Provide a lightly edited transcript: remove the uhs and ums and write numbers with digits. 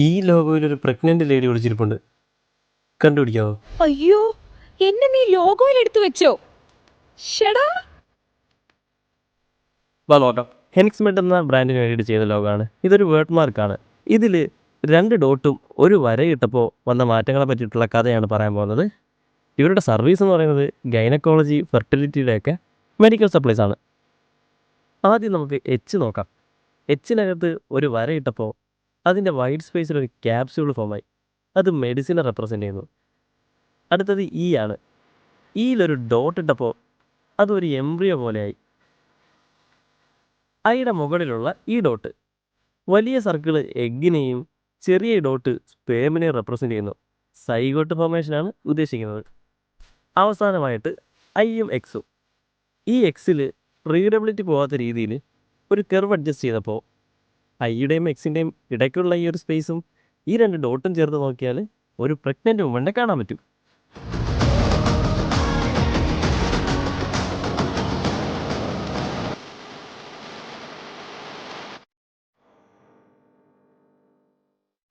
ഈ ലോഗോയിൽ ഒരു pregnant lady വിളിച്ചിരിപ്പുണ്ട്. കണ്ടുപിടിക്കാവോ? അയ്യോ, എന്നെ നീ ലോഗോയിൽ എടുത്തു വെച്ചോ? ഷടാ. വാ നോക്കാം. ഹെൻക്സ്മെഡ് എന്ന ബ്രാൻഡിന് വേണ്ടിയിട്ട് ചെയ്ത ലോഗാണ്. ഇതൊരു വേർഡ് മാർക്കാണ്. ഇതിൽ 2 ഡോട്ടും ഒരു വരയിട്ടപ്പോൾ വന്ന മാറ്റങ്ങളെ പറ്റിയിട്ടുള്ള കഥയാണ് പറയാൻ പോകുന്നത്. ഇവരുടെ സർവീസ് എന്ന് പറയുന്നത് ഗൈനക്കോളജി, ഫെർട്ടിലിറ്റിയുടെയൊക്കെ മെഡിക്കൽ സപ്ലൈസ് ആണ്. ആദ്യം നമുക്ക് എച്ച് നോക്കാം. എച്ചിനകത്ത് ഒരു വരയിട്ടപ്പോൾ അതിൻ്റെ വൈറ്റ് സ്പേസിലൊരു ക്യാപ്സ്യൂൾ ഫോമായി. അത് മെഡിസിനെ റെപ്രസെൻ്റ് ചെയ്യുന്നു. അടുത്തത് ഇ ആണ്. ഇയിലൊരു ഡോട്ട് ഇട്ടപ്പോൾ അതൊരു എംബ്രിയോ പോലെയായി. ഐയുടെ മുകളിലുള്ള ഈ ഡോട്ട്, വലിയ സർക്കിൾ എഗ്ഗിനെയും ചെറിയ ഡോട്ട് സ്പേമിനെയും റെപ്രസെൻ്റ് ചെയ്യുന്നു. സൈഗോട്ട് ഫോർമേഷനാണ് ഉദ്ദേശിക്കുന്നത്. അവസാനമായിട്ട് ഐയും എക്സും. ഈ എക്സിൽ റീഡബിലിറ്റി പോകാത്ത രീതിയിൽ ഒരു കർവ് അഡ്ജസ്റ്റ് ചെയ്തപ്പോൾ ഐയുടെയും എക്സിൻ്റെയും ഇടയ്ക്കുള്ള ഈ ഒരു സ്പേസും ഈ 2 ഡോട്ടും ചേർത്ത് നോക്കിയാൽ ഒരു പ്രഗ്നൻ്റ് വുമണിനെ കാണാൻ പറ്റും.